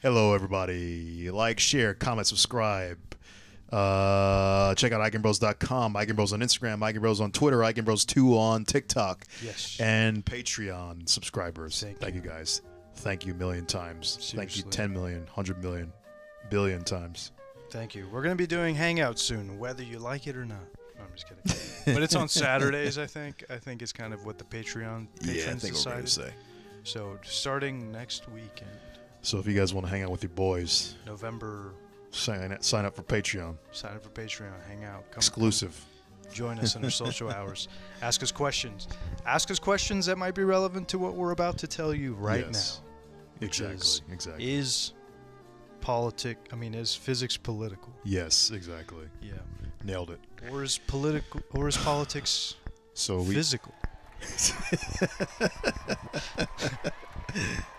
Hello, everybody. Like, share, comment, subscribe. Check out Eigenbros.com, Eigenbros on Instagram, Eigenbros on Twitter, Eigenbros2 on TikTok. Yes. And Patreon subscribers. Thank you guys. Thank you a million times. Seriously. Thank you 10 million, 100 million, billion times. Thank you. We're going to be doing Hangouts soon, whether you like it or not. No, I'm just kidding. But it's on Saturdays, I think. I think it's kind of what the patrons decided. What we're going to say. So starting next weekend. So if you guys want to hang out with your boys, November. sign up for Patreon. Sign up for Patreon. Hang out. Come Exclusive. Join us in our social hours. Ask us questions. Ask us questions that might be relevant to what we're about to tell you right now. Exactly. Is physics political? Yes, exactly. Yeah. Nailed it. Or is politics physical?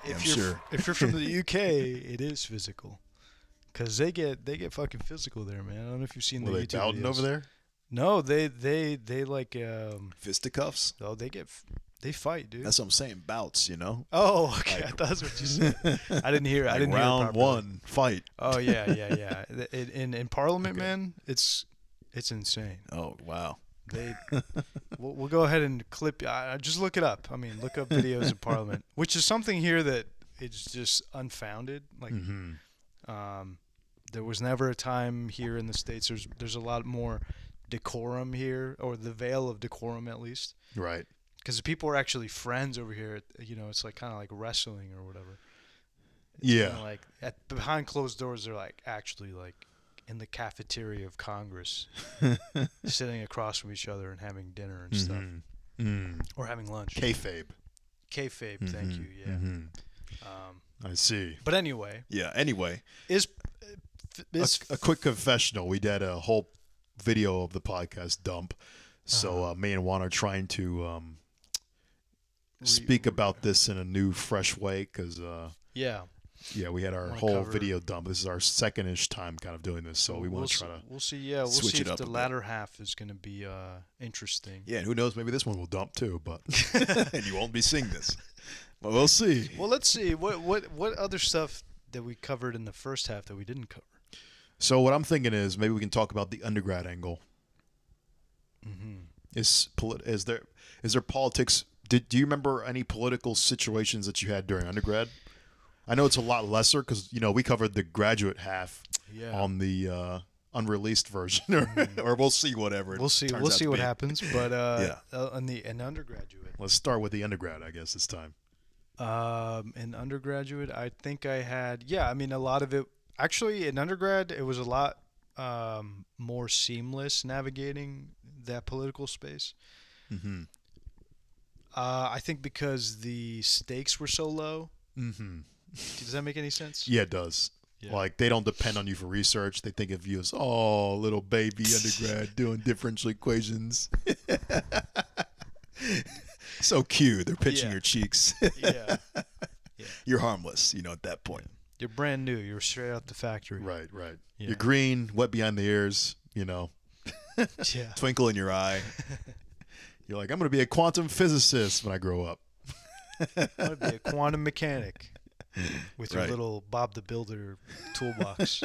If you're from the UK, it is physical. Cause they get fucking physical there, man. I don't know if you've seen the YouTube bouting videos. over there? No, they like fisticuffs. Oh, they fight, dude. That's what I'm saying. Bouts, you know. Oh, okay. I thought that's what you said. I didn't hear. I didn't hear round properly. one fight. Oh yeah. In Parliament, man, it's insane. Oh wow. We'll go ahead and clip. Just look it up. I mean, look up videos of Parliament, which is something here that it's just unfounded. Like, there was never a time here in the States. There's a lot more decorum here, or the veil of decorum at least. Right. Because people are actually friends over here. You know, it's like kind of like wrestling or whatever. Yeah. Like behind closed doors, they're like actually like in the cafeteria of Congress, sitting across from each other and having dinner and stuff, or having lunch. Kayfabe. Thank you. Yeah. I see. But anyway. Yeah. Anyway, is a quick confessional. We did a whole video of the podcast dump. So me and Juan are trying to speak about this in a new, fresh way because yeah, we had our whole video dump. This is our second-ish time kind of doing this, so we want to try to we'll see. Yeah, we'll switch see it if up the a bit. latter half is going to be interesting. Yeah, and who knows? Maybe this one will dump too, but and you won't be seeing this. But we'll see. Well, let's see what other stuff that we covered in the first half that we didn't cover. So what I'm thinking is maybe we can talk about the undergrad angle. Is there politics? Do you remember any political situations that you had during undergrad? I know it's a lot lesser because we covered the graduate half on the unreleased version, or we'll see whatever. We'll see what happens. But in undergraduate, let's start with the undergrad, I guess this time. In undergraduate, I think I had a lot of it. Actually, in undergrad, it was a lot more seamless navigating that political space. I think because the stakes were so low. Does that make any sense? Yeah, it does. Yeah. Like, they don't depend on you for research. They think of you as, little baby undergrad doing differential equations. So cute. They're pinching your cheeks. Yeah. You're harmless, at that point. You're brand new. You're straight out the factory. Right. Yeah. You're green, wet behind the ears, Yeah. Twinkle in your eye. You're like, I'm going to be a quantum physicist when I grow up. I'm going to be a quantum mechanic with your little Bob the Builder toolbox.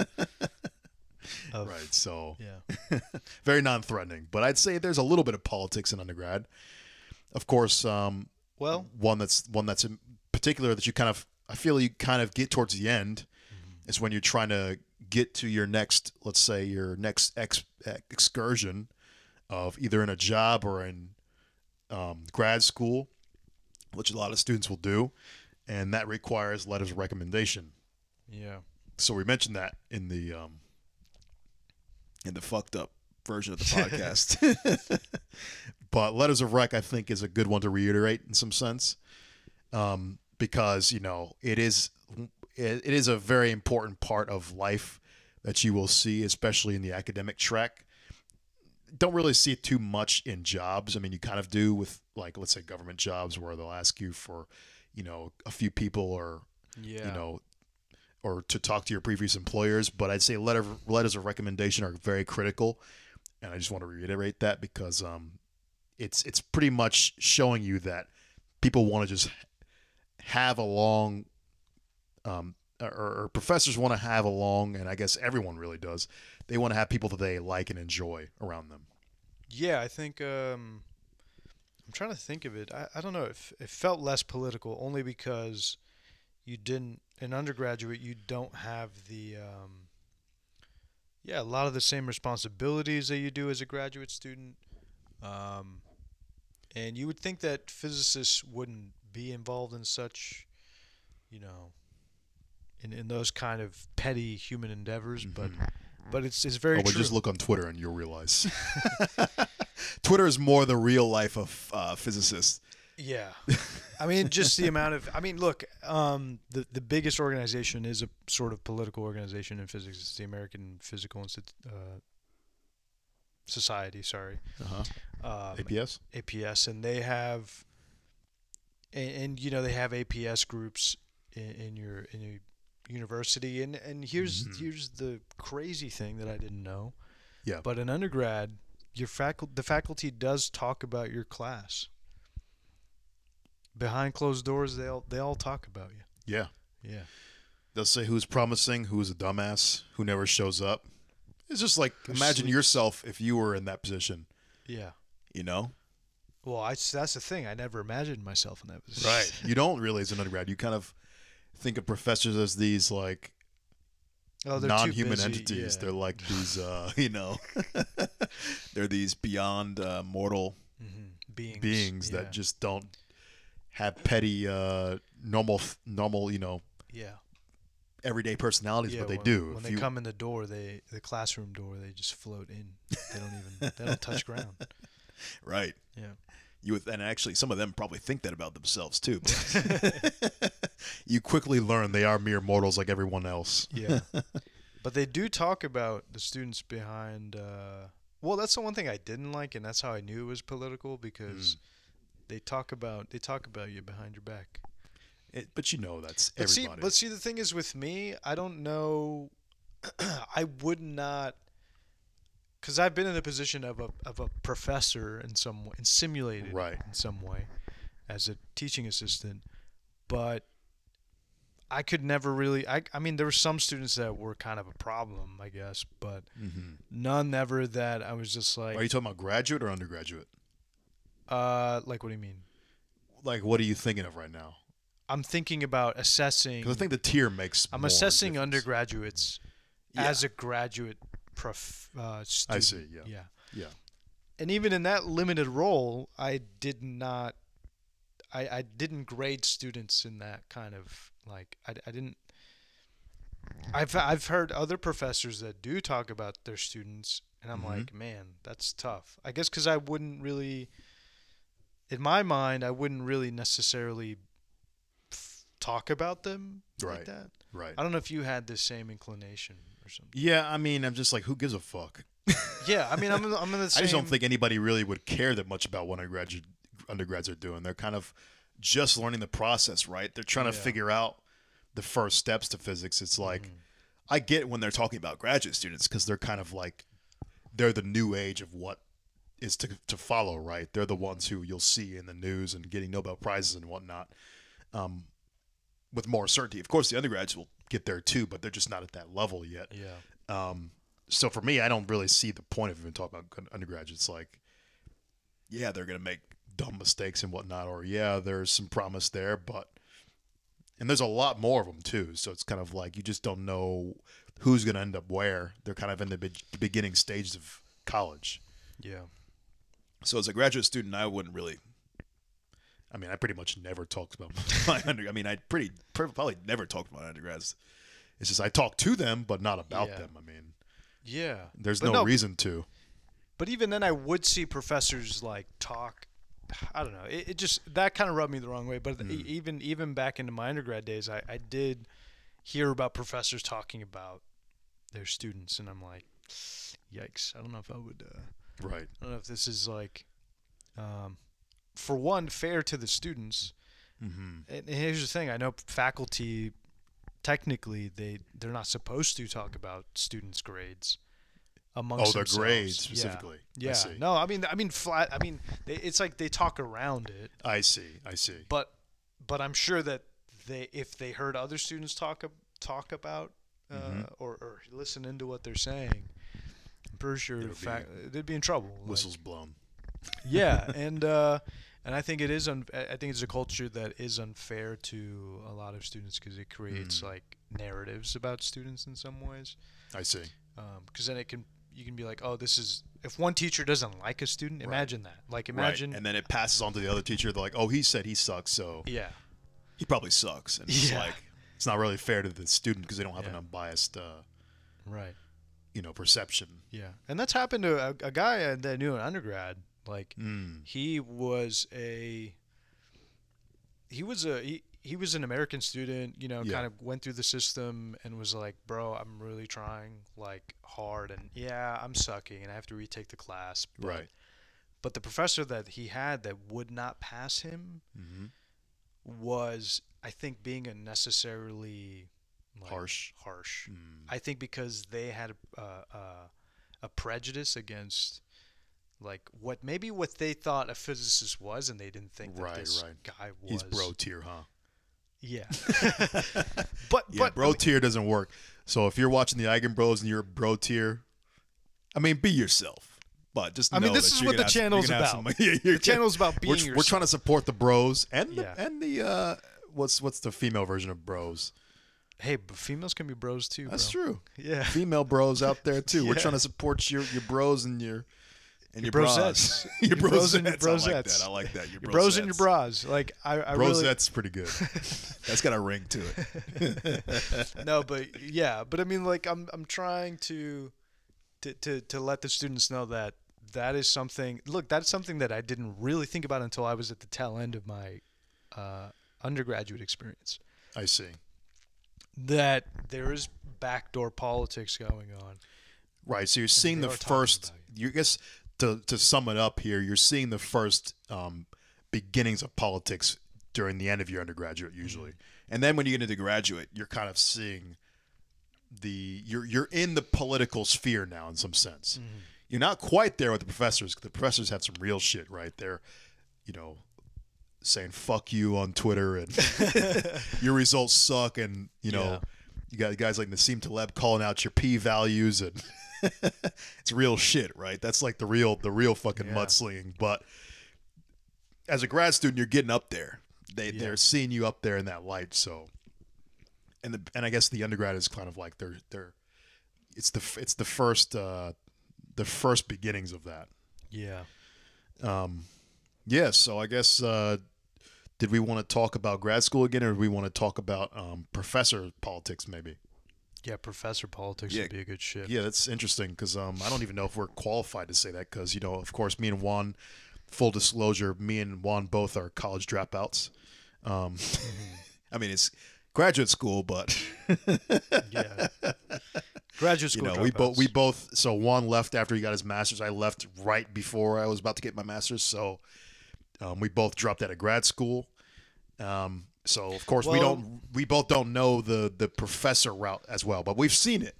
Right, so yeah. Very non-threatening. But I'd say there's a little bit of politics in undergrad. Of course, one that's in particular that I feel you kind of get towards the end is when you're trying to get to your next, let's say, your next excursion of either in a job or in grad school, which a lot of students will do, and that requires letters of recommendation. Yeah. So we mentioned that in the fucked up version of the podcast. But letters of rec, I think, is a good one to reiterate in some sense, because it is a very important part of life that you will see, especially in the academic track. Don't really see it too much in jobs. I mean, you kind of do with, like, let's say government jobs where they'll ask you for, a few people or, or to talk to your previous employers. But I'd say letters of recommendation are very critical. And I just want to reiterate that because it's pretty much showing you that people want to just have a long or professors want to have along, and I guess everyone really does. They want to have people that they like and enjoy around them. Yeah, I think I'm trying to think of it. I don't know. It felt less political only because you didn't, in undergraduate, you don't have the a lot of the same responsibilities that you do as a graduate student. And you would think that physicists wouldn't be involved in such, in those kind of petty human endeavors, but it's very But true. just look on Twitter and you'll realize. Twitter is more the real life of physicists. Yeah. I mean, just the amount of, look, the biggest organization is a sort of political organization in physics. It's the American Physical Society, sorry. APS? APS, and they have, and they have APS groups in your university, and here's the crazy thing that I didn't know. Yeah. But in undergrad, the faculty does talk about your class. Behind closed doors, they all talk about you. Yeah. Yeah. They'll say who's promising, who's a dumbass, who never shows up. It's just like, imagine yourself if you were in that position. Yeah. You know? Well, that's the thing. I never imagined myself in that position. Right. You don't really, as an undergrad, you kind of think of professors as these like non-human entities. Yeah. They're like these, They're these beyond mortal beings that just don't have petty, normal, yeah. everyday personalities, but they when, do. When they come in the door, the classroom door, they just float in. They don't touch ground. Right. Yeah. And actually, some of them probably think that about themselves too. You quickly learn they are mere mortals like everyone else. Yeah. But they do talk about the students behind. Well, that's the one thing I didn't like, and that's how I knew it was political, because they talk about you behind your back. But that's But everybody. see, the thing is with me, I don't know. I would not, because I've been in the position of a professor in some way, and simulated Right. in some way, as a teaching assistant, but I could never really. I mean, there were some students that were kind of a problem, I guess, but none ever that I was just like. Are you talking about graduate or undergraduate? Like, what do you mean? Like, what are you thinking of right now? I'm thinking about assessing. Because I think the tier makes. I'm more assessing difference. undergraduates as a graduate student. I see. Yeah. And even in that limited role, I didn't grade students in that kind of like I didn't. I've heard other professors that do talk about their students, and I'm like, man, that's tough. I guess because I wouldn't really, in my mind, I wouldn't really necessarily talk about them like that. Right. I don't know if you had the same inclination or something. Yeah, I mean, I'm just like, who gives a fuck? Yeah, I mean, I'm in the same. I just don't think anybody really would care that much about what undergrads are doing. They're kind of just learning the process, right? They're trying to figure out the first steps to physics. It's like, I get when they're talking about graduate students because they're kind of like, they're the new age of what is to follow, right? They're the ones who you'll see in the news and getting Nobel Prizes and whatnot. With more certainty. Of course, the undergrads will get there too, but they're just not at that level yet. Yeah. So for me, I don't really see the point of even talking about undergraduates. Like, yeah, they're going to make dumb mistakes and whatnot, or yeah, there's some promise there, and there's a lot more of them too. So it's kind of like you just don't know who's going to end up where. They're kind of in the beginning stages of college. Yeah. So as a graduate student, I wouldn't really. I mean, I pretty much never talked about my I mean, I probably never talked about undergrads. It's just I talk to them, but not about them. I mean, yeah, there's no reason to. But even then, I would see professors like talk. I don't know. It just that kind of rubbed me the wrong way. But even back into my undergrad days, I did hear about professors talking about their students, and I'm like, yikes! I don't know if I would. Right. I don't know if this is like. For one, fair to the students. And here's the thing: I know faculty, technically, they're not supposed to talk about students' grades amongst their themselves. grades specifically. Yeah. I see. No, I mean flat. I mean, it's like they talk around it. I see. But I'm sure that if they heard other students talk talk about or listen into what they're saying, I'm pretty sure they'd be in trouble. Whistles blown. Yeah, and I think it is. I think it's a culture that is unfair to a lot of students because it creates like narratives about students in some ways. I see. Because then you can be like, oh, this is, if one teacher doesn't like a student, imagine that. Like imagine, and then it passes on to the other teacher. They're like, oh, he said he sucks, so yeah, he probably sucks. And it's like it's not really fair to the student because they don't have an unbiased, right, perception. Yeah, and that's happened to a guy that I knew in undergrad. Like he was an American student, kind of went through the system and was like, bro, I'm really trying like hard, and I'm sucking and I have to retake the class. But the professor that he had that would not pass him was, I think, being unnecessarily harsh. I think because they had a prejudice against like what they thought a physicist was, and they didn't think that this guy was. He's bro tier, huh? Yeah. but bro tier doesn't work. So if you're watching the Eigenbros and you're bro tier, I mean, be yourself. But just know this is what the channel's about. The channel's about being yourself. We're trying to support the bros and the what's the female version of bros? Hey, but females can be bros too. That's true. Yeah. Female bros out there too. We're trying to support your bros and your brosettes. Your bros and your brosettes. I like that. Your bros and your bras. Like I brosettes pretty good. That's got a ring to it. No, but I mean, like I'm trying to let the students know that is something. Look, that's something that I didn't really think about until I was at the tail end of my undergraduate experience. I see. That there is backdoor politics going on. Right. So you're seeing the first. You guess. To sum it up here, you're seeing the first beginnings of politics during the end of your undergraduate usually, and then when you get into graduate, you're kind of seeing you're in the political sphere now in some sense. You're not quite there with the professors. The professors have some real shit, right? They're, saying "fuck you" on Twitter and your results suck, and you got guys like Nassim Taleb calling out your p-values and. It's real shit, right? That's like the real fucking mudslinging. But as a grad student, you're getting up there. They're seeing you up there in that light. So, and I guess the undergrad is kind of like it's the first beginnings of that. Yeah. So I guess did we want to talk about grad school again, or do we want to talk about professor politics maybe? Yeah, professor politics would be a good shit. Yeah, that's interesting because I don't even know if we're qualified to say that because, of course, me and Juan, full disclosure, me and Juan both are college dropouts. I mean, it's graduate school, but graduate school. We both. So Juan left after he got his master's. I left right before I was about to get my master's. So we both dropped out of grad school. So of course we both don't know the professor route as well, but we've seen it.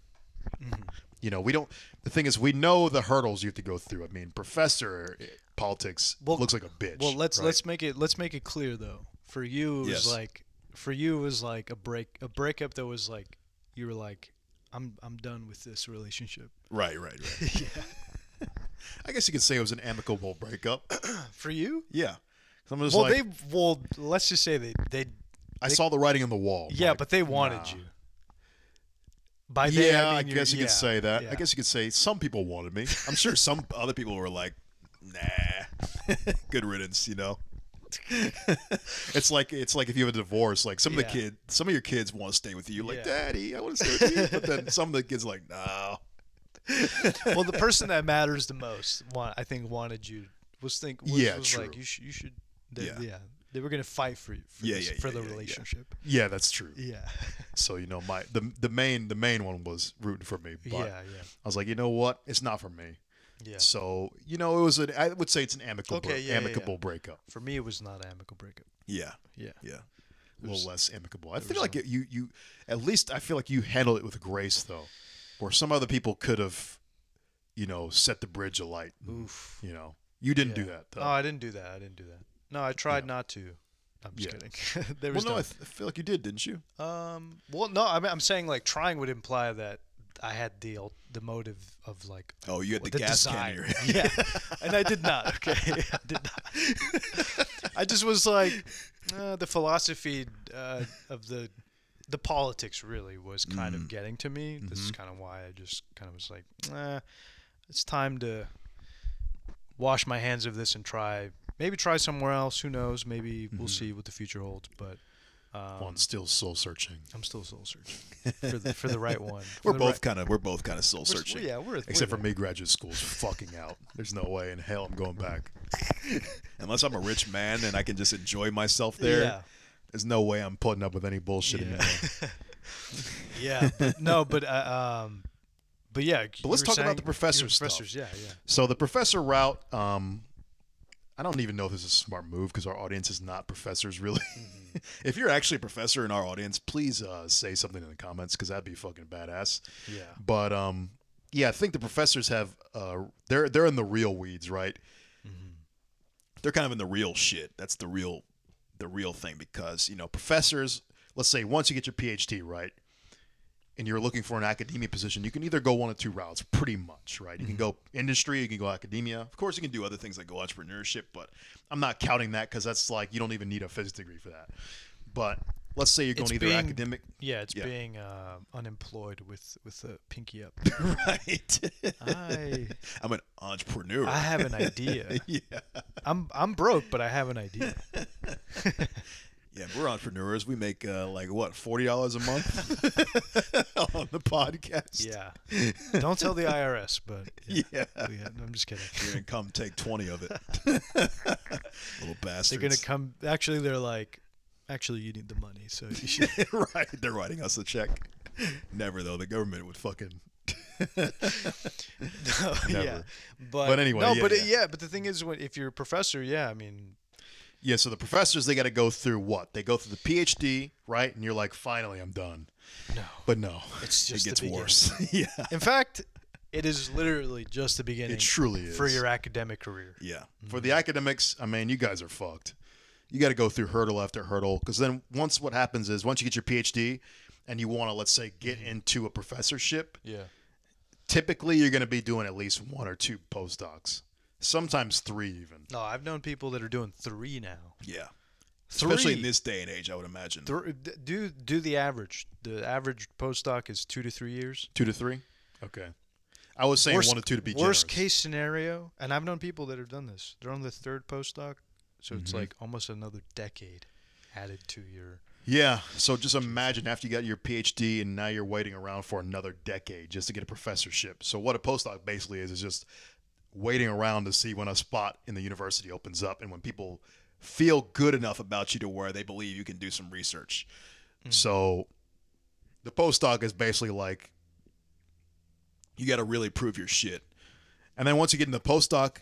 We don't. The thing is, we know the hurdles you have to go through. I mean, professor politics looks like a bitch. Well, let's make it clear though. For you, it was like a breakup that was like you were like, I'm done with this relationship. Right. Yeah. I guess you could say it was an amicable breakup. For you? Yeah. Let's just say they I saw the writing on the wall. Yeah, like, but they wanted you. By they, I guess you could say that. Yeah. I guess you could say some people wanted me. I'm sure some other people were like, nah, good riddance, It's like if you have a divorce, like some of your kids want to stay with you, like, Daddy, I want to stay with you, but then some of the kids are like, no. Well, the person that matters the most, I think, wanted you. Was true. Like you should. They were gonna fight for the relationship. Yeah, that's true. Yeah. So the main one was rooting for me. But I was like, you know what? It's not for me. Yeah. So I would say it's an amicable breakup. For me, it was not an amicable breakup. Yeah. A little less amicable. I feel like you at least I feel like you handled it with grace though, where some other people could have, set the bridge alight. Oof. You didn't do that though. Oh, I didn't do that. No, I tried not to. I'm just Yeah. kidding. There Well, was no, no. I feel like you did, didn't you? Well, no. I'm saying like trying would imply that I had the motive of like. Oh, you had the, the gas can in desire. your head. Yeah, and I did not. Okay, I did not. I just was like the philosophy of the politics really was kind of getting to me. This is kind of why I just kind of was like, it's time to wash my hands of this and maybe try somewhere else. Who knows? Maybe we'll see what the future holds. But Juan's still soul searching. I'm still soul searching for the right one. We're both kind of soul We're- searching. Yeah, we're Except for there. me, graduate school's fucking out. There's no way in hell I'm going back. Unless I'm a rich man and I can just enjoy myself there. Yeah. There's no way I'm putting up with any bullshit Yeah. anymore. Yeah, but yeah. But let's talk about the professor stuff. Professors, yeah. So the professor route, I don't even know if this is a smart move because our audience is not professors, really. If you're actually a professor in our audience, please say something in the comments because that'd be fucking badass. Yeah. But yeah, I think the professors have they're in the real weeds, right? They're kind of in the real shit. That's the real thing because professors. Let's say once you get your PhD, right, and you're looking for an academia position, you can either go one of two routes, pretty much, right? You can go industry, you can go academia. Of course, you can do other things like go entrepreneurship, but I'm not counting that because that's like you don't even need a physics degree for that. But let's say you're going either academic. Yeah, it's being unemployed with a pinky up. Right. I'm an entrepreneur. I have an idea. Yeah. I'm broke, but I have an idea. Yeah, we're entrepreneurs. We make like what, $40 a month on the podcast. Yeah. Don't tell the IRS, but Yeah. I'm just kidding. You're gonna come take 20 of it. Little bastards. They're gonna come. Actually, they're like, actually, you need the money, so you should. Right. They're writing us a check. Never though. The government would fucking. No, yeah, Never. but anyway, no, yeah, but yeah. but the thing is, if you're a professor, yeah, I mean, Yeah. So the professors, they got to go through what? They go through the PhD, right? And you're like, finally, I'm done. no, But no, it's just it gets the beginning. worse. Yeah. In fact, it is literally just the beginning. It truly is for your academic career. Yeah. For the academics, I mean, you guys are fucked. You got to go through hurdle after hurdle because then once you get your PhD and you want to, let's say, get into a professorship, Yeah. typically you're going to be doing at least 1 or 2 postdocs, sometimes 3 even. No, I've known people that are doing 3 now. Yeah. 3. Especially in this day and age, I would imagine. Do the average. The average postdoc is 2 to 3 years. 2 to 3? Okay. I was saying 1 to 2 to be generous. Worst case scenario, and I've known people that have done this. They're on the 3rd postdoc, so it's like almost another decade added to your. Yeah. So just imagine after you got your PhD and now you're waiting around for another decade just to get a professorship. So what a postdoc basically is just waiting around to see when a spot in the university opens up and when people feel good enough about you to where they believe you can do some research. So the postdoc is basically like you got to really prove your shit. And then once you get in the postdoc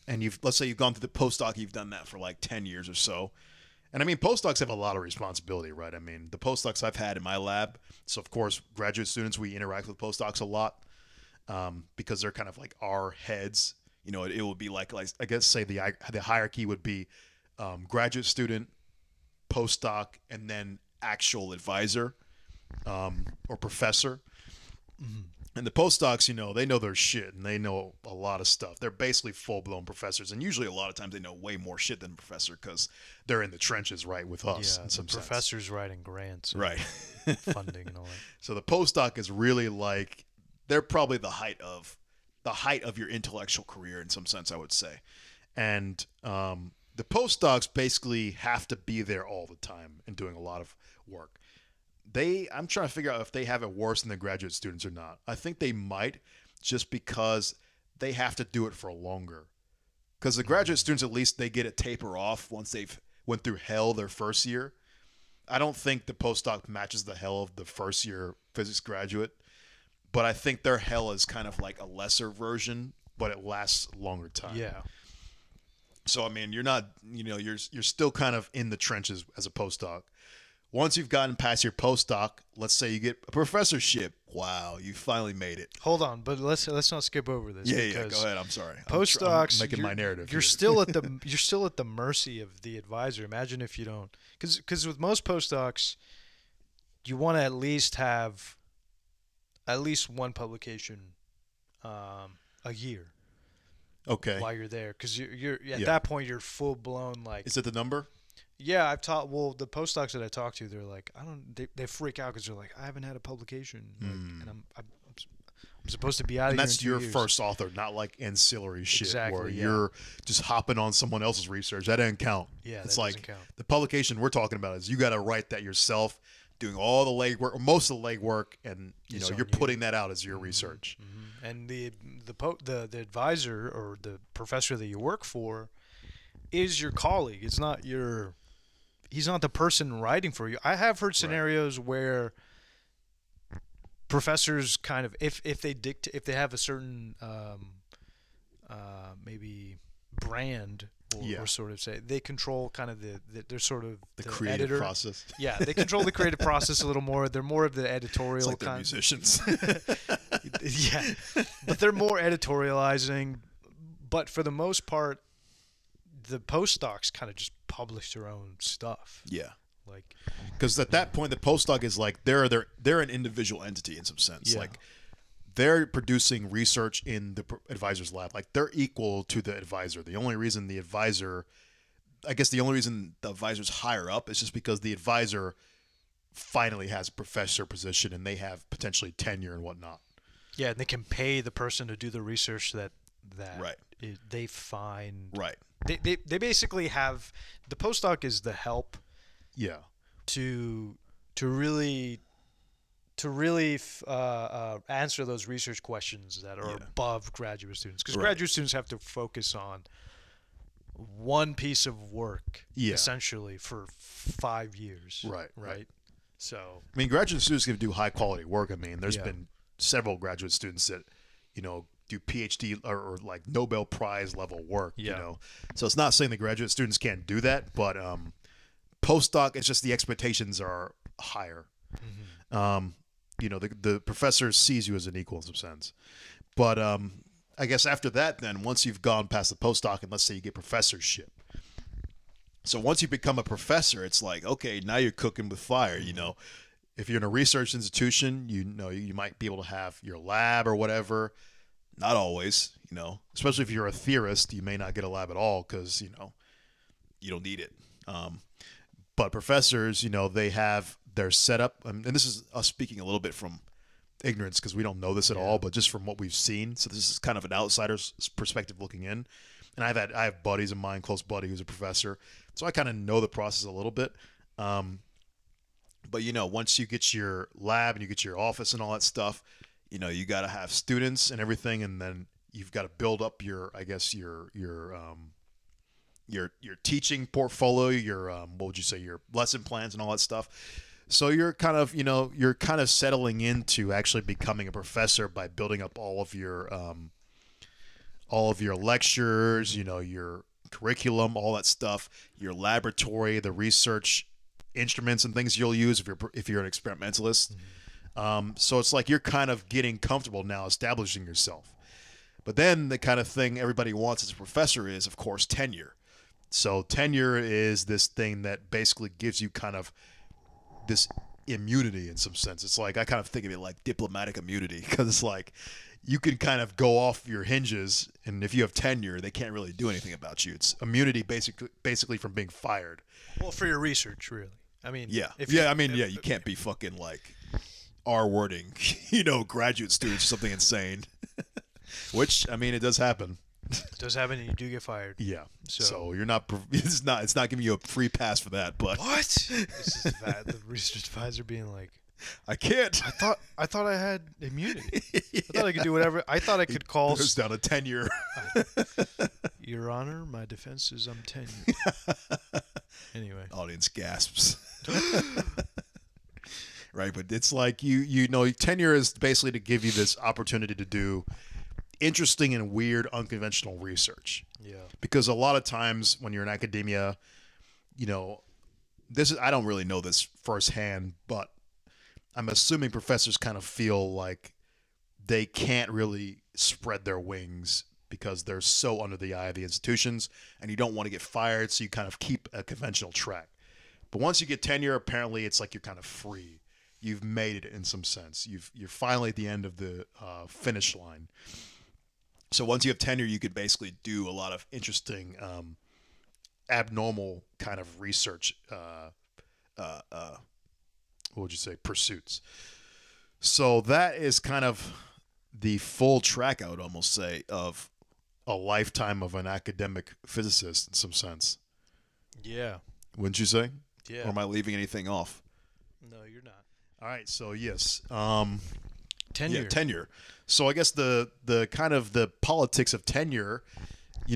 and let's say you've gone through the postdoc, you've done that for like 10 years or so. And I mean, postdocs have a lot of responsibility, right? I mean, the postdocs I've had in my lab, so of course, graduate students, we interact with postdocs a lot because they're kind of like our heads. It would be like I guess, say the hierarchy would be graduate student, postdoc, and then actual advisor or professor. And the postdocs, they know their shit and they know a lot of stuff. They're basically full-blown professors. And usually a lot of times they know way more shit than a professor because they're in the trenches, right, with us in some sense. Professors writing grants. And Right. funding and all that. So the postdoc is really like, they're probably the height of your intellectual career in some sense, I would say. And the postdocs basically have to be there all the time and doing a lot of work. I'm trying to figure out if they have it worse than the graduate students or not. I think they might, just because they have to do it for longer. Because the graduate students, at least, they get a taper off once they've went through hell their first year. I don't think the postdoc matches the hell of the first year physics graduate, but I think their hell is kind of like a lesser version, but it lasts longer time. Yeah. So I mean, you're not, you're still kind of in the trenches as a postdoc. Once you've gotten past your postdoc, let's say you get a professorship. Wow, you finally made it. Hold on, but let's not skip over this. Yeah. Go ahead. I'm sorry. Postdocs, I'm making my narrative. You're still at the mercy of the advisor. Imagine if you don't, because with most postdocs, you want to at least have at least one publication a year. Okay. While you're there, because you're at that point you're full blown like. Is it the number? Yeah, I've taught. Well, the postdocs that I talk to, they're like, They freak out because they're like, I haven't had a publication, and I'm supposed to be out of here. And that's in 2 your years. first author, not like ancillary shit Exactly, where yeah. you're just hopping on someone else's research. That doesn't count. Yeah, it's that like doesn't count. the publication we're talking about is you got to write that yourself, doing all the legwork, or most of the legwork, and It's on you're you. putting that out as your research. Mm-hmm. And the advisor or the professor that you work for is your colleague. It's not your. He's not the person writing for you. I have heard scenarios where professors kind of if they have a certain maybe brand or sort of say they control kind of they're sort of The the creative editor. process. Yeah, they control the creative process a little more. They're more of the editorial It's like they're kind. musicians. Yeah, but they're more editorializing. But for the most part, the postdocs kind of just publish their own stuff. Yeah. Like, Because at that point, the postdoc is like they're an individual entity in some sense. Yeah. Like they're producing research in the advisor's lab. Like they're equal to the advisor. The only reason the advisor's higher up is just because the advisor finally has a professor position and they have potentially tenure and whatnot. yeah, and they can pay the person to do the research that Right. they find. Right. They basically have the postdoc is the help Yeah. to really answer those research questions that are above graduate students, because graduate students have to focus on one piece of work essentially for 5 years. Right. So I mean, graduate students can do high quality work. I mean, there's been several graduate students that, do PhD or like Nobel Prize level work, So it's not saying the graduate students can't do that, but postdoc, it's just the expectations are higher. The professor sees you as an equal in some sense. But I guess after that, then once you've gone past the postdoc and let's say you get professorship. So once you become a professor, it's like, okay, now you're cooking with fire, If you're in a research institution, you might be able to have your lab or whatever. Not always, especially if you're a theorist, you may not get a lab at all because, you don't need it. But professors, they have their setup, and this is us speaking a little bit from ignorance because we don't know this at all, but just from what we've seen. So this is kind of an outsider's perspective looking in. And I have buddies of mine, close buddy who's a professor, so I kind of know the process a little bit. But once you get your lab and you get your office and all that stuff, you got to have students and everything, and then you've got to build up your teaching portfolio, your what would you say, your lesson plans and all that stuff. So you're kind of settling into actually becoming a professor by building up all of your lectures, your curriculum, all that stuff, your laboratory, the research instruments and things you'll use if you're an experimentalist. So it's like you're kind of getting comfortable now establishing yourself. But then the kind of thing everybody wants as a professor is, of course, tenure. So tenure is this thing that basically gives you kind of this immunity in some sense. It's like I kind of think of it like diplomatic immunity because it's like you can kind of go off your hinges, and if you have tenure, they can't really do anything about you. It's immunity basically from being fired. well, for your research, really. I mean, You can't be fucking like R-wording, graduate students or something insane. Which, I mean, it does happen. It does happen, and you do get fired. Yeah. So you're not. It's not giving you a free pass for that. But What? This is the research advisor being like, I can't. I thought I had immunity. I thought I could do whatever. I thought I could call. Goes down to tenure. Your Honor, my defense is I'm tenured. Anyway, Audience gasps. Right, but it's like tenure is basically to give you this opportunity to do interesting and weird, unconventional research. yeah, Because a lot of times when you're in academia, I don't really know this firsthand, but I'm assuming professors kind of feel like they can't really spread their wings because they're so under the eye of the institutions, and you don't want to get fired, so you kind of keep a conventional track. But once you get tenure, apparently it's like you're kind of free. You've made it in some sense. You're finally at the end of the finish line. So once you have tenure, you could basically do a lot of interesting, abnormal kind of research. What would you say? Pursuits. So that is kind of the full track, I would almost say, of a lifetime of an academic physicist in some sense. Yeah. Wouldn't you say? Yeah. Or am I leaving anything off? No, you're not. All right, so yes. Tenure. Yeah, tenure. So I guess the kind of the politics of tenure,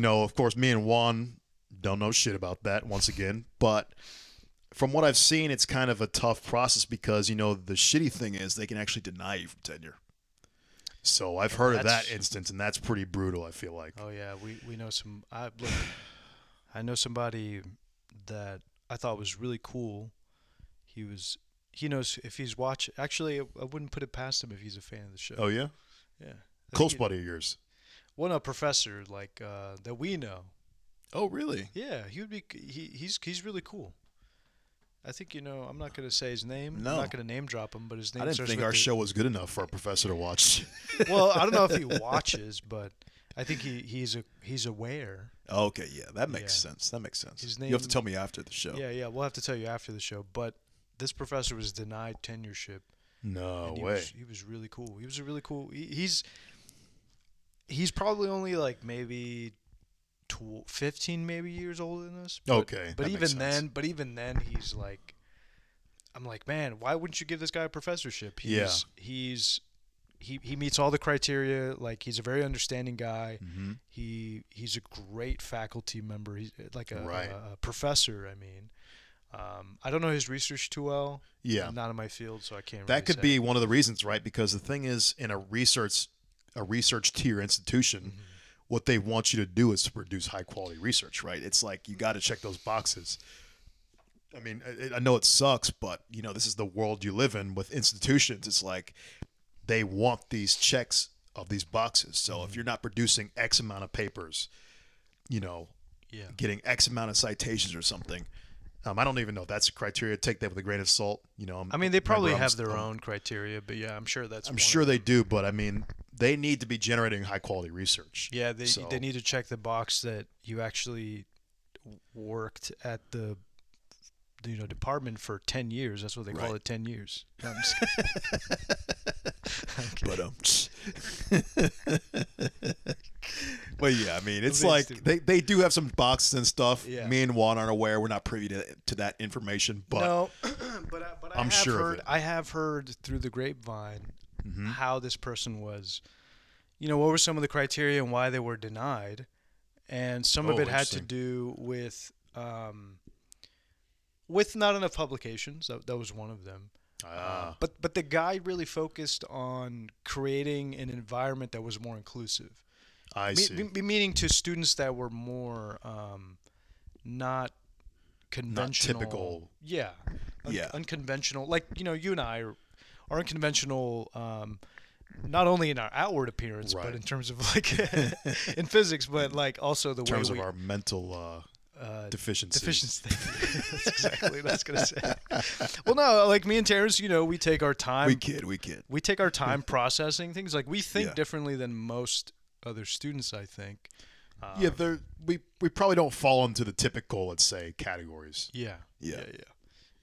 of course, me and Juan don't know shit about that once again, but from what I've seen, it's kind of a tough process because, the shitty thing is they can actually deny you from tenure. So I've heard of that instance, and that's pretty brutal, I feel like. Oh, yeah. We know some. I know somebody that I thought was really cool. He knows if he's watching. Actually, I wouldn't put it past him if he's a fan of the show. Oh, yeah? Yeah. Close buddy of yours. Well, a professor that we know. Oh, really? Yeah, he would be. He's really cool. I think I'm not going to say his name. No. I'm not going to name drop him, but his name. I didn't think our show was good enough for a professor to watch. Well, I don't know if he watches, but I think he's aware. Okay, yeah, that makes sense. That makes sense. His name, you have to tell me after the show. Yeah, we'll have to tell you after the show. But this professor was denied tenureship. No way. He was really cool. He was a really cool. He's probably only like maybe 15 maybe years older than us. But, Okay. But even then, he's like, I'm like, man, why wouldn't you give this guy a professorship? He meets all the criteria. Like, he's a very understanding guy. Mm-hmm. He's a great faculty member. He's like a professor. I mean, I don't know his research too well. Yeah. I'm not in my field, so I can't. That really could say. be one of the reasons, right? Because the thing is, in a research tier institution, Mm-hmm. what they want you to do is to produce high quality research, right? It's like you got to check those boxes. I mean, I know it sucks, but this is the world you live in with institutions. It's like they want these checks of these boxes. So if you're not producing X amount of papers, getting X amount of citations or something, I don't even know if that's a criteria. Take that with a grain of salt. I mean, they probably have their own criteria, but yeah, I'm sure that's. I'm sure they do, but I mean, they need to be generating high quality research. Yeah, they need to check the box that you actually worked at the department for 10 years. That's what they call it, 10 years. No, I'm just But yeah, I mean, it's like they do have some boxes and stuff. Yeah. Me and Juan aren't aware. We're not privy to that information. But no, but I'm sure of it. I have heard through the grapevine how this person was. What were some of the criteria and why they were denied, and some of it had to do with not enough publications. That was one of them. But the guy really focused on creating an environment that was more inclusive. I see. Meaning to students that were more not conventional. Not typical. Yeah. Unconventional. Like, you and I are unconventional, not only in our outward appearance, but in terms of like in physics, but like also the way in terms of our mental deficiencies. That's exactly what I was going to say. Well, no, like me and Terence, we take our time. We kid. We take our time processing things. Like, we think differently than most other students, I think. We probably don't fall into the typical, let's say, categories. Yeah.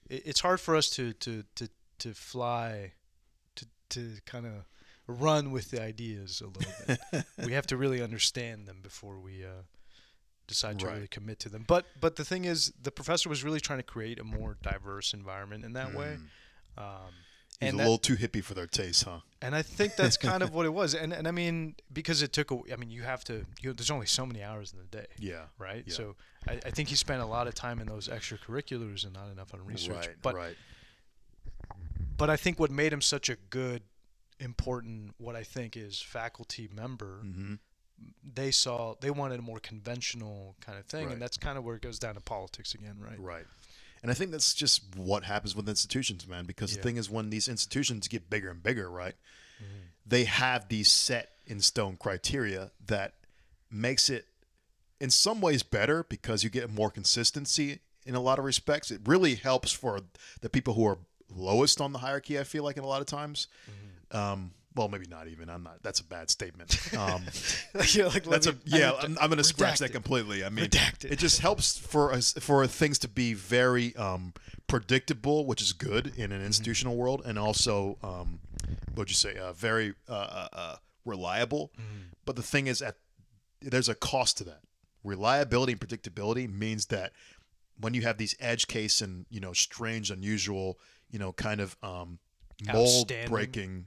It's hard for us to fly, to kind of run with the ideas a little bit. We have to really understand them before we decide to really commit to them. But the thing is, the professor was really trying to create a more diverse environment in that way. He's a little too hippie for their taste, huh? And I think that's kind of what it was. And I mean, because it took you have to, there's only so many hours in the day. Yeah. Right? Yeah. So I think he spent a lot of time in those extracurriculars and not enough on research. But I think what made him such a good, important, what I think is faculty member, they wanted a more conventional kind of thing. And that's kind of where it goes down to politics again, right? Right. And I think that's just what happens with institutions, man, because the thing is when these institutions get bigger and bigger, right, they have these set in stone criteria that makes it in some ways better because you get more consistency in a lot of respects. It really helps for the people who are lowest on the hierarchy, I feel like, in a lot of times. Well, maybe not even. I'm not. That's a bad statement. I'm going to scratch that completely. I mean, it just helps for things to be very predictable, which is good in an institutional world, and also, what'd you say, very reliable. But the thing is, there's a cost to that. Reliability and predictability means that when you have these edge case and strange, unusual, kind of mold breaking,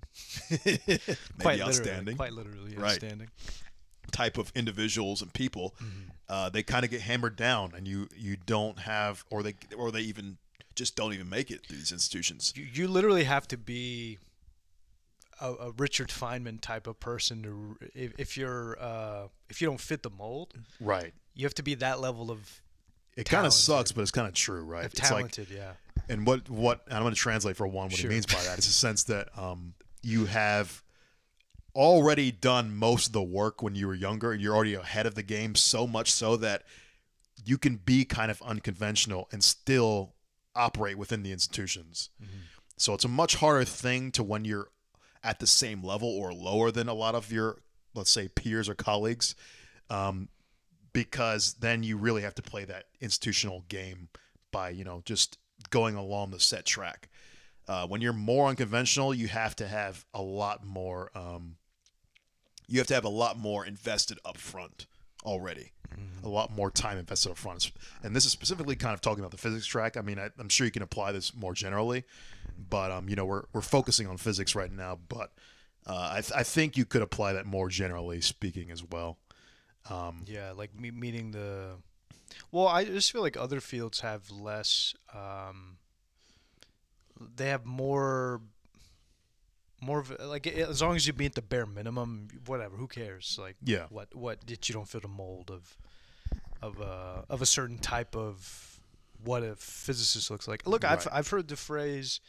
maybe outstanding, quite literally right, outstanding type of individuals and people, they kind of get hammered down, and you don't have, or they even just don't even make it through these institutions. You literally have to be a Richard Feynman type of person if you don't fit the mold, right? You have to be that level of. It kind of sucks, but it's kind of true, right? It's talented, yeah. And what I'm going to translate for Juan what he means by that is a sense that you have already done most of the work when you were younger, and you're already ahead of the game, so much so that you can be kind of unconventional and still operate within the institutions. So it's a much harder thing to when you're at the same level or lower than a lot of your, let's say, peers or colleagues, because then you really have to play that institutional game by, just going along the set track. When you're more unconventional, you have to have a lot more. You have to have a lot more invested up front already. A lot more time invested up front. And this is specifically kind of talking about the physics track. I mean, I'm sure you can apply this more generally, but we're focusing on physics right now. But I think you could apply that more generally speaking as well. Like meeting the. Well, I just feel like other fields have less. They have more of like, as long as you meet the bare minimum, whatever. Who cares? Like, what did you don't fit a mold of a certain type of what a physicist looks like. Look, right. I've heard the phrase.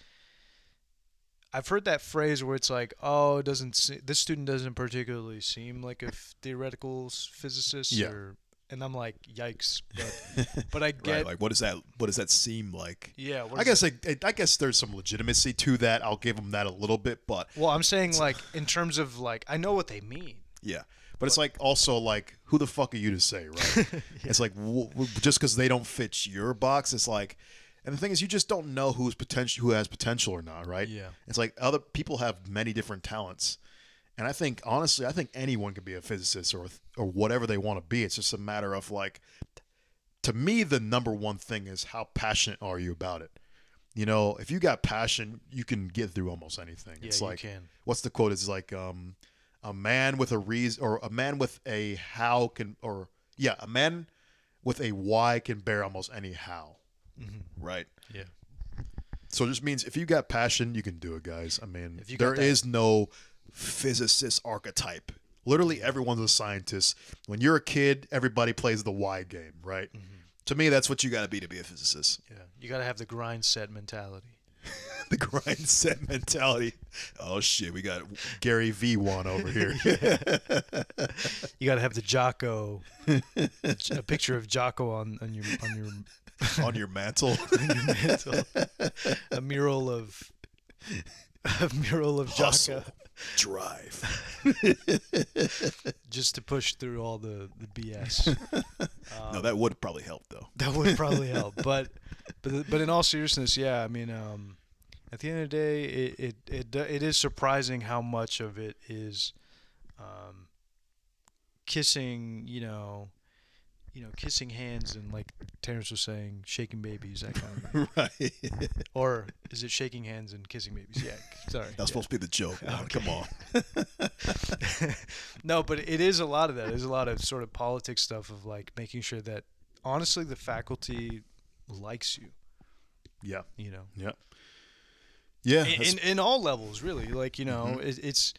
I've heard that phrase where it's like, oh, this student doesn't particularly seem like a theoretical physicist. Yeah. And I'm like, yikes. But I get, right, like, what does that seem like? Yeah. I guess there's some legitimacy to that. I'll give them that a little bit, but. Well, I'm saying, like, in terms of, like, I know what they mean. Yeah. But it's like, also, like, who the fuck are you to say, right? It's like, just because they don't fit your box, it's like. And the thing is, you just don't know who has potential or not, right? Yeah. It's like other people have many different talents. And I think, honestly, anyone can be a physicist or whatever they want to be. It's just a matter of, like, to me, the number one thing is how passionate are you about it? If you got passion, you can get through almost anything. Yeah, it's like, you can. What's the quote? It's like, a man with a reason, or a man with a how can, or, yeah, a man with a why can bear almost any how. Mm-hmm. Right? Yeah. So it just means if you got passion, you can do it, guys. I mean, there is no physicist archetype. Literally everyone's a scientist. When you're a kid, everybody plays the why game, right? Mm-hmm. To me, that's what you got to be a physicist. Yeah. You got to have the grind set mentality. The grind set mentality. Oh, shit. We got Gary V1 over here. You got to have the Jocko, a picture of Jocko on your on your mantle. On your mantle. A mural of Hustle, Jocko. Drive. Just to push through all the BS. No, that would probably help, though. That would probably help. But in all seriousness, yeah, I mean, at the end of the day, it is surprising how much of it is kissing, kissing hands and, like Terence was saying, shaking babies, that kind of thing. Right. Or is it shaking hands and kissing babies? Yeah, sorry. That was supposed to be the joke. Okay. Come on. No, but it is a lot of that. There's a lot of sort of politics stuff of, like, making sure that, honestly, the faculty likes you. Yeah. Yeah. Yeah. In all levels, really. Like, mm-hmm. it's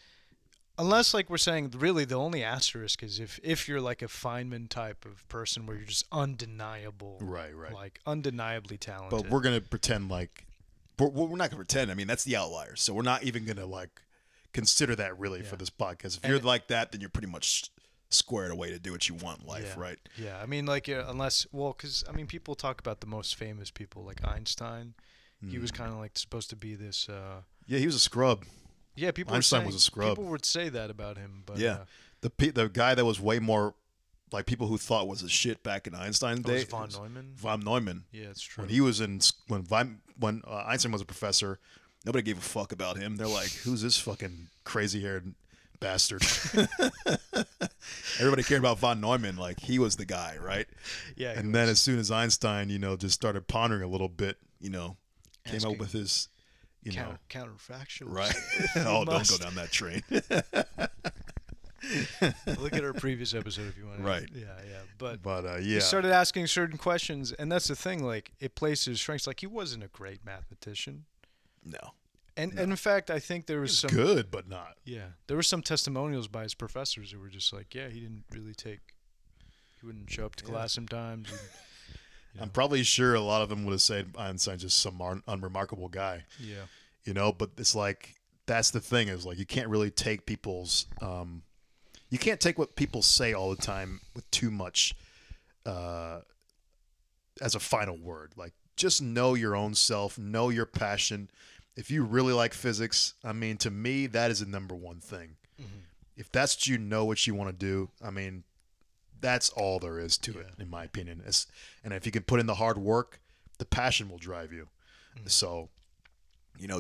Unless, like we're saying, really the only asterisk is if you're like a Feynman type of person where you're just undeniable, Right. like undeniably talented. But we're gonna pretend like we're not gonna pretend. I mean, that's the outlier. So we're not even gonna like consider that really for this podcast. If you're like that, then you're pretty much squared away to do what you want in life, right? Yeah, I mean, like unless because I mean, people talk about the most famous people like Einstein. He was kind of like supposed to be this. Yeah, he was a scrub. Yeah, people. Einstein was a scrub. People would say that about him, but yeah, the guy that was way more like people who thought was a shit back in Einstein's day. Von Neumann. Von Neumann. Yeah, it's true. When he was when Einstein was a professor, nobody gave a fuck about him. They're like, who's this fucking crazy-haired bastard? Everybody cared about von Neumann, like he was the guy, right? Yeah. And then as soon as Einstein, just started pondering a little bit, came up with his, counterfactual. Right. Oh, don't go down that train. Look at our previous episode if you want. Right. Yeah. But yeah. He started asking certain questions, and that's the thing. Like it plays to his strengths. Like he wasn't a great mathematician. No. And in fact, I think there was some good, but not. Yeah, there were some testimonials by his professors who were just like, yeah, he wouldn't show up to class sometimes. And, I'm probably sure a lot of them would have said Einstein's just some unremarkable guy. Yeah. But it's like that's the thing is like you can't really take people's you can't take what people say all the time with too much as a final word. Like just know your own self, know your passion. If you really like physics, I mean, to me, that is the number one thing. Mm-hmm. If that's what you want to do, I mean, that's all there is to it, in my opinion. And if you can put in the hard work, the passion will drive you. Mm-hmm. So,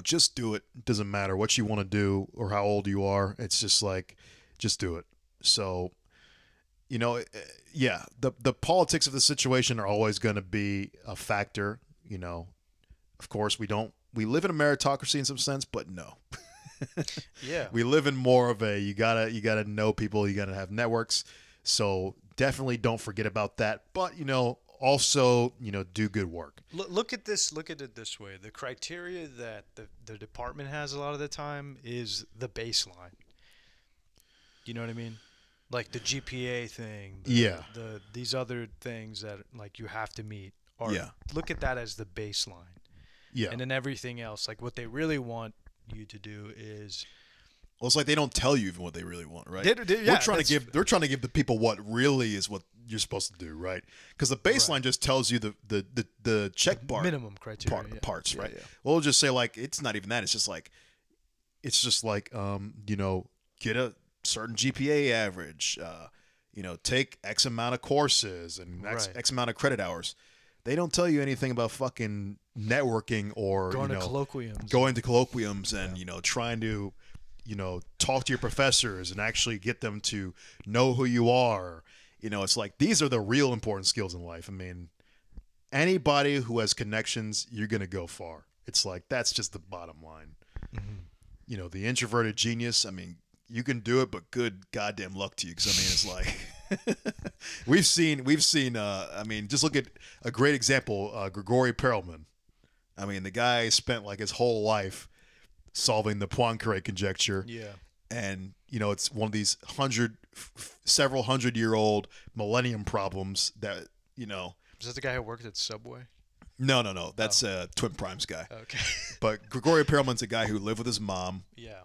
just do it. It doesn't matter what you want to do or how old you are. It's just like, just do it. So, the politics of the situation are always going to be a factor. Of course, we live in a meritocracy in some sense, but no. Yeah. We live in more of a you gotta know people, you gotta have networks. So definitely don't forget about that. But also do good work. Look at it this way. The criteria that the department has a lot of the time is the baseline. You know what I mean? Like the GPA thing. These other things that like you have to meet. Look at that as the baseline. Yeah. And then everything else, like what they really want you to do is. Well, it's like they don't tell you even what they really want, right? They're trying to give the people what really is what you're supposed to do, right? Because the baseline just tells you the check bar minimum criteria parts, right? Yeah. Well, we'll just say like it's not even that. It's just like get a certain GPA average, take X amount of courses and X amount of credit hours. They don't tell you anything about fucking networking or going to colloquiums and trying to talk to your professors and actually get them to know who you are. It's like these are the real important skills in life. I mean, anybody who has connections, you're gonna go far. It's like that's just the bottom line. Mm-hmm. The introverted genius. I mean, you can do it, but good goddamn luck to you. Because I mean, it's like. We've seen. I mean, just look at a great example, Grigori Perelman. I mean, the guy spent like his whole life solving the Poincare conjecture. Yeah. And it's one of these several hundred-year-old millennium problems that Is that the guy who worked at Subway? No. That's Twin Prime's guy. Okay. But Grigori Perelman's a guy who lived with his mom. Yeah.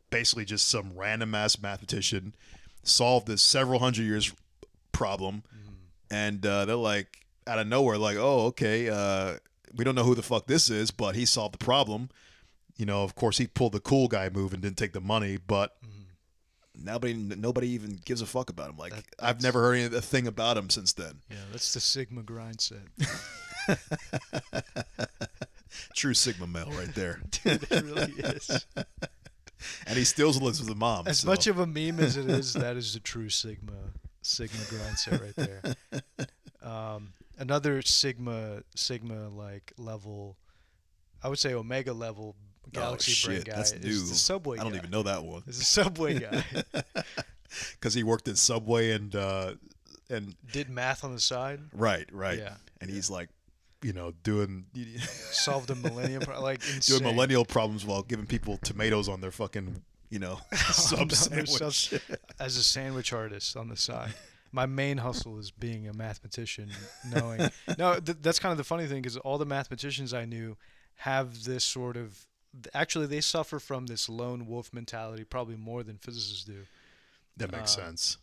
Basically, just some random ass mathematician. Solved this several hundred years problem, and they're like out of nowhere, like, oh, okay, we don't know who the fuck this is, but he solved the problem. Of course, he pulled the cool guy move and didn't take the money, but nobody even gives a fuck about him. Like, I've never heard a thing about him since then. Yeah, that's the Sigma grind set. True Sigma male right there. Dude, it really is. And he still lives with his mom. As much of a meme as it is, that is the true Sigma grind set right there. Another Sigma like level, I would say Omega level galaxy brain guy is the Subway guy. I don't even know that one. It's a Subway guy. Because he worked at Subway and did math on the side. Right. Yeah. And he's like, doing solved a millennium doing millennial problems while giving people tomatoes on their fucking sub sandwich. As a sandwich artist on the side. My main hustle is being a mathematician, knowing. No, that's kind of the funny thing, because all the mathematicians I knew have this sort of. Actually, they suffer from this lone wolf mentality probably more than physicists do. That makes sense.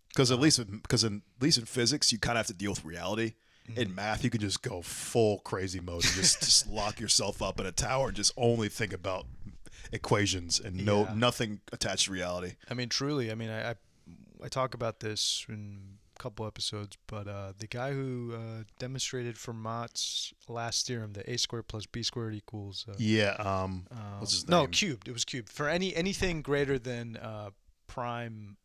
Because at least in physics, you kind of have to deal with reality. In math, you can just go full crazy mode and just lock yourself up in a tower and just only think about equations and nothing attached to reality. I mean, truly. I mean, I talk about this in a couple episodes, but the guy who demonstrated Fermat's last theorem, the a squared plus b squared equals what's his name? No, cubed. It was cubed for anything greater than prime.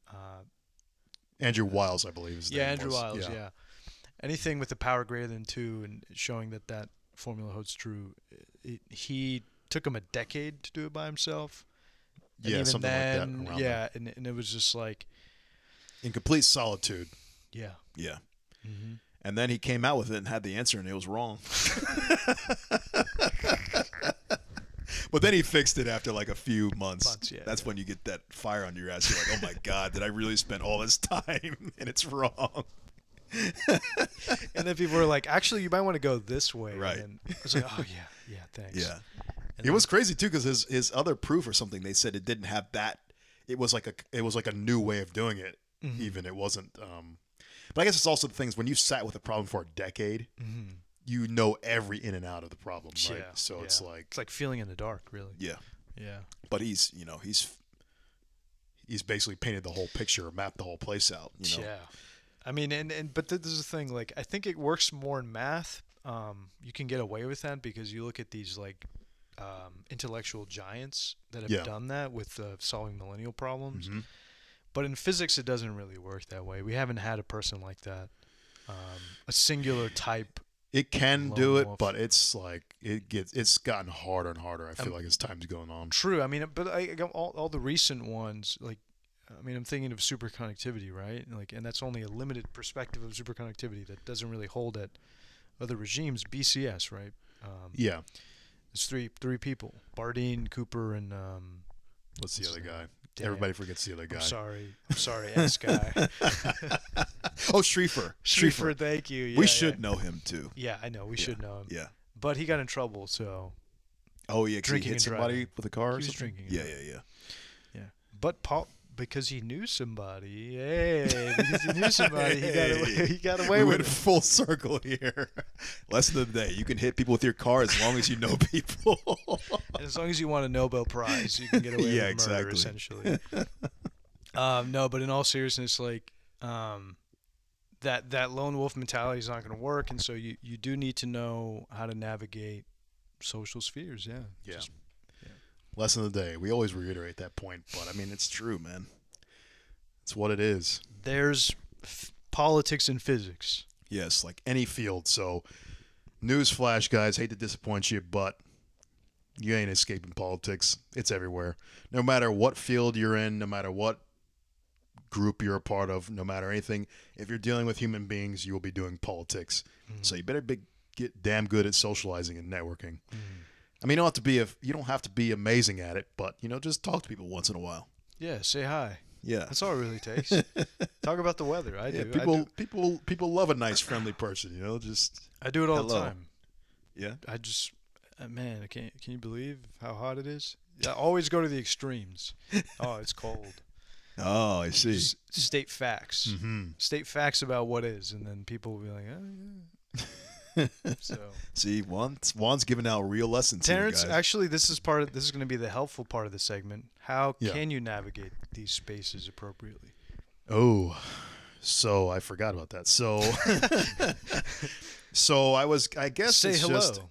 Andrew Wiles, I believe. His name Andrew was. Wiles. Yeah. Anything with a power greater than 2 and showing that formula holds true. He took him a decade to do it by himself. And even something then, like that. And it was just like in complete solitude. Yeah. Yeah. Mm-hmm. And then he came out with it and had the answer, and it was wrong. But then he fixed it after like a few months. That's when you get that fire under your ass. You're like, oh my God, did I really spend all this time and it's wrong? And then people were like, actually, you might want to go this way. Right. And I was like, oh, yeah, thanks. Yeah. It was crazy, too, because his other proof or something, they said it didn't have that. It was like a new way of doing it, even. It wasn't. But I guess it's also the things when you sat with a problem for a decade, you know every in and out of the problem, right? Yeah, so it's like feeling in the dark, really. Yeah. Yeah. But he's basically painted the whole picture, mapped the whole place out. Yeah. I mean, but this is the thing. Like, I think it works more in math. You can get away with that because you look at these like intellectual giants that have done that with solving millennial problems. Mm-hmm. But in physics, it doesn't really work that way. We haven't had a person like that, a singular type. It can do it, but it's like it's gotten harder and harder. I feel like as time's going on. True. I mean, but all the recent ones, like, I mean, I'm thinking of superconductivity, right? Like, and that's only a limited perspective of superconductivity that doesn't really hold at other regimes. BCS, right? Yeah. It's three people: Bardeen, Cooper, and what's the other guy? Damn. Everybody forgets the other guy. I'm sorry, S guy. Oh, Schrieffer. Thank you. Yeah, we should know him too. Yeah, I know. We should know him. Yeah. But he got in trouble, so. Oh yeah, because he hit somebody with a car. He was drinking. Yeah. But Paul, because he knew somebody. He got away we with went it. Full circle here. Lesson of the day: you can hit people with your car as long as you know people. And as long as you want a Nobel Prize, you can get away with murder, essentially. No, but in all seriousness, like that lone wolf mentality is not going to work, and so you do need to know how to navigate social spheres. Yeah. Lesson of the day. We always reiterate that point, but I mean, it's true, man. It's what it is. There's politics in physics. Yes, like any field. So, newsflash, guys, hate to disappoint you, but you ain't escaping politics. It's everywhere. No matter what field you're in, no matter what group you're a part of, no matter anything, if you're dealing with human beings, you will be doing politics. So you better get damn good at socializing and networking. I mean, you don't have to be amazing at it, but just talk to people once in a while. Yeah, say hi. Yeah, that's all it really takes. Talk about the weather. I do. People love a nice, friendly person. Just I do it all the time. Yeah, I just man, can you believe how hot it is? I always go to the extremes. Oh, it's cold. Oh, I see. Just state facts. State facts about what is, and then people will be like, oh yeah. So see, Juan's giving out real lessons. Terence, here, guys. Actually, this is going to be the helpful part of the segment. How can you navigate these spaces appropriately? Oh, so I forgot about that. So, I guess say it's hello. Just,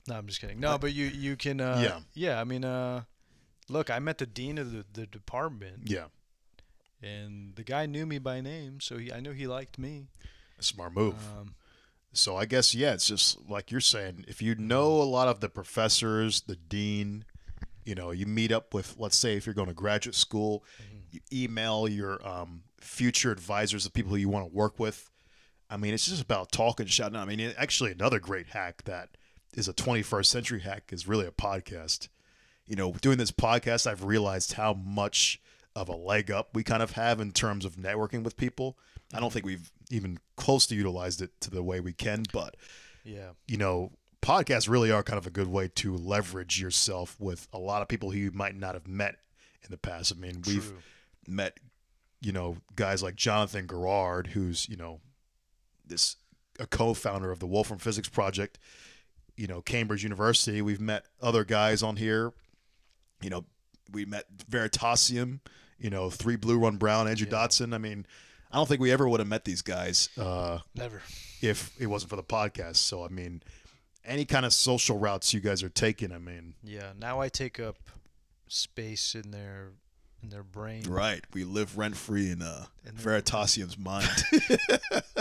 no, I'm just kidding. No, but you can. Yeah. I mean, look, I met the dean of the department. Yeah. And the guy knew me by name, so I knew he liked me. A smart move. So I guess, it's just like you're saying, if you know a lot of the professors, the dean, you meet up with, let's say if you're going to graduate school, you email your future advisors, the people who you want to work with. I mean, it's just about talking, shouting out. I mean, actually another great hack that is a 21st century hack is really a podcast. doing this podcast, I've realized how much of a leg up we kind of have in terms of networking with people. I don't think we've even close to utilized it to the way we can, but podcasts really are kind of a good way to leverage yourself with a lot of people who you might not have met in the past. I mean, we've met, guys like Jonathan Garrard, who's, a co-founder of the Wolfram Physics Project, Cambridge University. We've met other guys on here. We met Veritasium, 3 Blue Run Brown, Andrew Dotson. I mean, I don't think we ever would have met these guys. Never. If it wasn't for the podcast. So, I mean, any kind of social routes you guys are taking, I mean. Yeah, now I take up space in their brain. Right. We live rent-free in Veritasium's mind.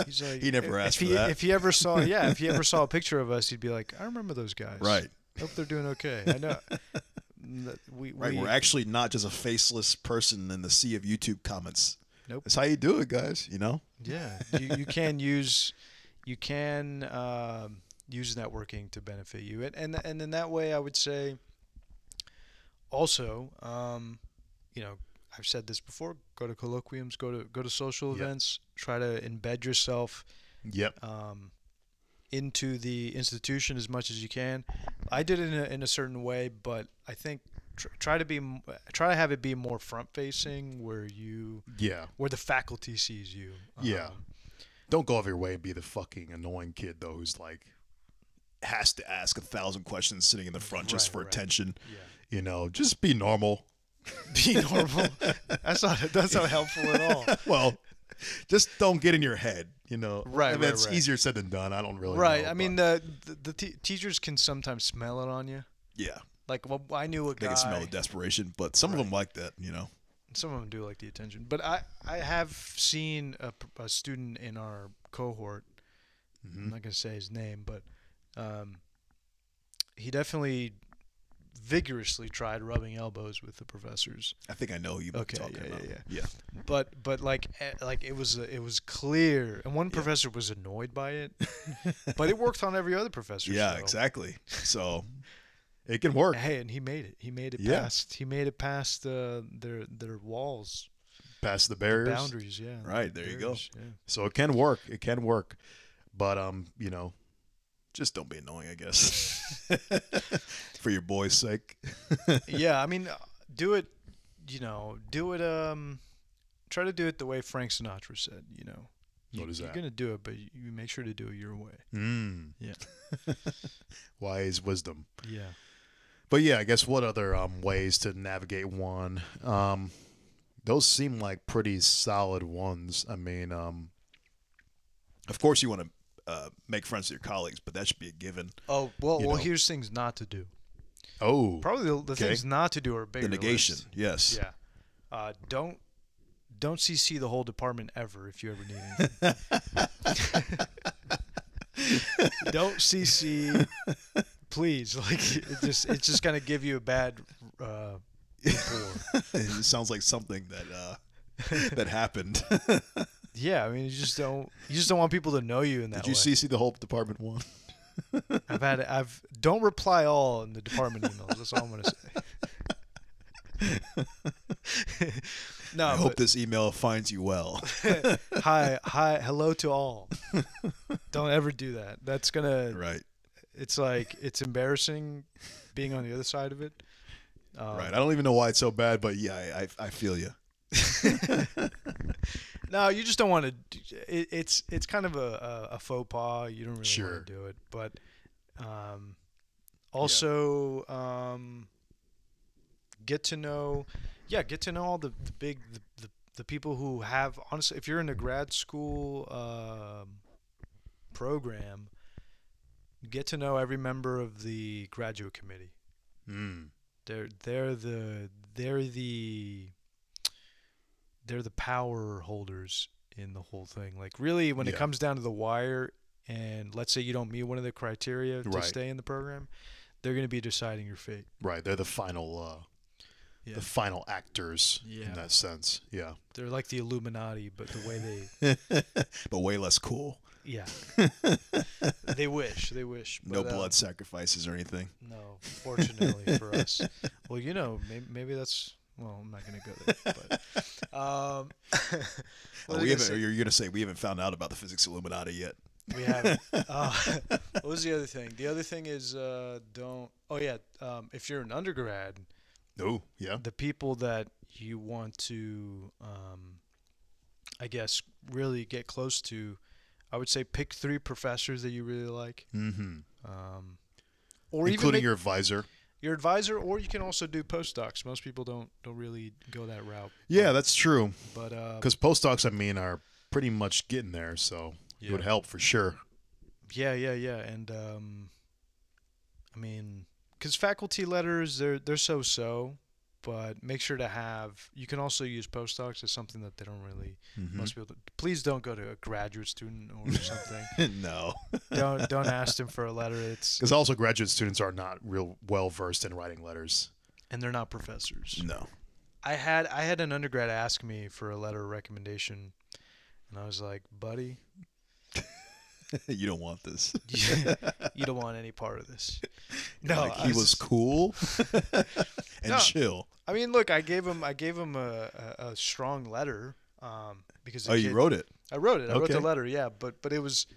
He's like, he never asked for that. If he ever saw a picture of us, he'd be like, I remember those guys. Right. Hope they're doing okay. I know. We're actually not just a faceless person in the sea of YouTube comments. Nope. That's how you do it, guys, Yeah. You can use networking to benefit you. And in that way, I would say also, I've said this before, go to colloquiums, go to social events, try to embed yourself into the institution as much as you can. I did it in a certain way, but I think try to have it be more front facing, where the faculty sees you. Don't go out of your way and be the fucking annoying kid though, who's like has to ask 1,000 questions sitting in the front just for attention. Just be normal. Be normal. That's not helpful at all. Well, just don't get in your head, Right. It's easier said than done. I don't really know. I mean, the teachers can sometimes smell it on you. Yeah. Like, I knew a guy. They can smell the desperation, but some of them like that, Some of them do like the attention. But I have seen a student in our cohort. I'm not going to say his name, but he definitely vigorously tried rubbing elbows with the professors. I think I know who you've been talking about. Yeah. But like it was clear, and one professor was annoyed by it, but it worked on every other professor. Yeah, exactly. So it can work. Hey, and he made it. He made it past. He made it past their walls, past the barriers, the boundaries. Yeah. Right there, you go. Yeah. So it can work. It can work, but just don't be annoying, I guess, for your boy's sake. Yeah, I mean, do it. Try to do it the way Frank Sinatra said. What is that? You're gonna do it, but you make sure to do it your way. Yeah. Wise wisdom. Yeah. But yeah, I guess what other ways to navigate one? Those seem like pretty solid ones. I mean, of course you want to make friends with your colleagues, but that should be a given. Oh, well, here's things not to do. Oh. Probably the things not to do are bigger. The negation, list. yes. Yeah. Don't CC the whole department ever if you ever need anything. Don't CC, please. Like it's just gonna give you a bad rapport. It sounds like something that happened. Yeah, I mean, you just don't want people to know you in that way. Did you CC the whole department one? Don't reply all in the department emails. That's all I'm gonna say. No, I hope this email finds you well. Hi, hello to all. Don't ever do that. That's gonna. Right. It's like it's embarrassing being on the other side of it. Right. I don't even know why it's so bad, but yeah, I feel you. No, you just don't want to. It's kind of a faux pas. You don't really want to do it, but also get to know all the big the people who have, honestly, if you're in a grad school program, get to know every member of the graduate committee. They're the power holders in the whole thing. Like, really, when it comes down to the wire, and let's say you don't meet one of the criteria to stay in the program, they're going to be deciding your fate. Right. They're the final the final actors in that sense. Yeah. They're like the Illuminati, but the way they but way less cool. Yeah. They wish. They wish. No But, blood sacrifices or anything. No, fortunately for us. Well, maybe that's. Well, I'm not going to go there. But, We haven't. You're gonna say we haven't found out about the physics Illuminati yet. we haven't. What was the other thing? The other thing is don't. Oh yeah. If you're an undergrad, Oh, yeah. the people that you want to, I guess, really get close to, I would say pick 3 professors that you really like. Mm-hmm. Or Including even your advisor. your advisor, or you can also do postdocs. Most people don't really go that route. Yeah, that's true. But Because postdocs, I mean, are pretty much getting there, so it would help for sure. yeah, and I mean, because faculty letters, they're so, but make sure to have. You can also use postdocs as something that they don't really. Mhm. Most people. Please don't go to a graduate student or something. No. don't ask them for a letter. It's Because also graduate students are not real well versed in writing letters. and they're not professors. No. I had an undergrad ask me for a letter of recommendation, and I was like, buddy, You don't want this. you don't want any part of this. No, Like, he was cool and No. chill. I mean, look, I gave him a strong letter, because the Oh, you kid- wrote it? I wrote it. I wrote the Okay. letter, yeah. But it was,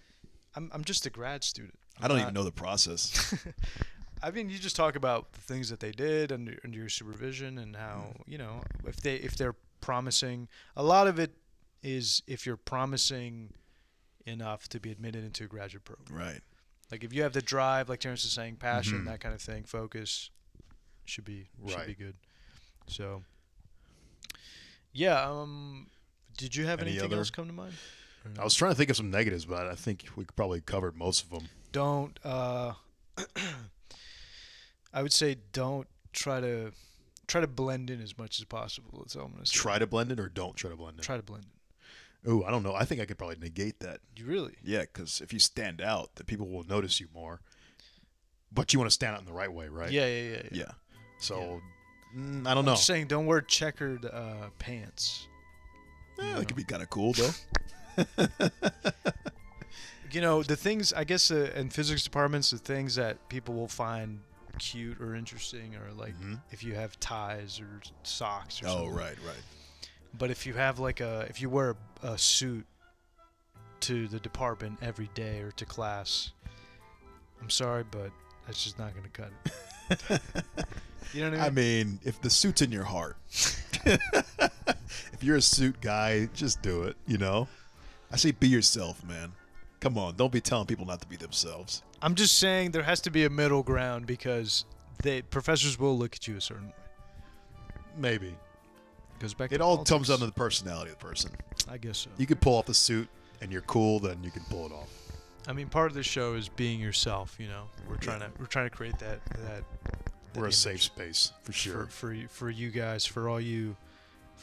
I'm just a grad student. I don't even know the process. I mean, you just talk about the things that they did under your supervision and how if they're promising. A lot of it is if you're promising enough to be admitted into a graduate program. Right. Like if you have the drive, like Terence is saying, passion, Mhm. that kind of thing, focus, should be good. So, yeah. Did you have Any anything other- else come to mind? Or no? I was trying to think of some negatives, but I think we probably covered most of them. Don't. I would say don't try to blend in as much as possible. That's all I'm gonna say. Try to blend it or don't try to blend it? Try to blend in. Oh, I don't know. I think I could probably negate that. You really? Yeah, because if you stand out, the people will notice you more. But you want to stand out in the right way, right? Yeah. Yeah. So, I don't know. I'm just saying, don't wear checkered pants. That could be kind of cool, though. The things, I guess, in physics departments, the things that people will find cute or interesting are like if you have ties or socks or something. Oh, right. But if you have if you wear a suit to the department every day or to class, I'm sorry, but that's just not going to cut it. You know what I mean? I mean, if the suit's in your heart, if you're a suit guy, just do it, I say be yourself, man. Come on, don't be telling people not to be themselves. I'm just saying there has to be a middle ground because professors will look at you a certain way. Maybe. Goes back. It to all politics. comes down to the personality of the person. I guess so. You can pull off the suit and you're cool, then you can pull it off. I mean, part of the show is being yourself. We're trying to create that. We're a image safe space for sure. for you guys, for all you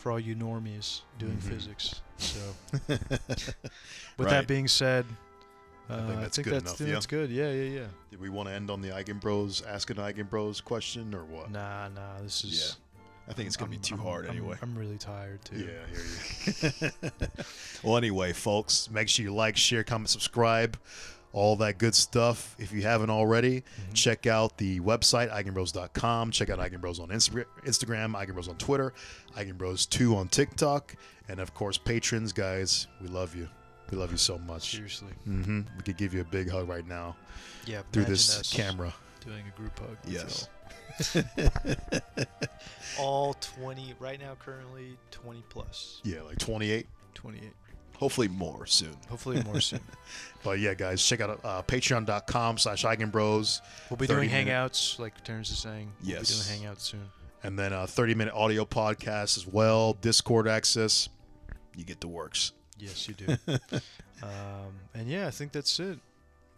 normies doing physics. So, with that being said, I think that's good enough, think yeah? that's good. Yeah. Did we want to end on the Eigenbros, ask an Eigenbros question or what? Nah. This is. I think it's going to be too hard anyway. I'm really tired too. Yeah, I hear you. Well, anyway, folks, make sure you like, share, comment, subscribe, all that good stuff. If you haven't already, check out the website, eigenbros.com. Check out Eigenbros on Instagram, Eigenbros on Twitter, Eigenbros2 on TikTok. And, of course, patrons, guys, we love you. We love you so much. Seriously. We could give you a big hug right now Yeah. through imagine this us camera. doing a group hug. Yes. All 20 right now. Currently 20 plus. Yeah, like 28. 28. Hopefully more soon. Hopefully more soon. But yeah, guys, check out patreon.com/Eigenbros. We'll be doing 30-minute hangouts, like Terence is saying. We'll be doing hangouts soon. And then a 30-minute audio podcast as well, Discord access. You get the works. Yes, you do. And yeah, I think that's it.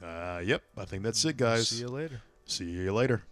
Yep, I think that's it, guys. See you later. See you later.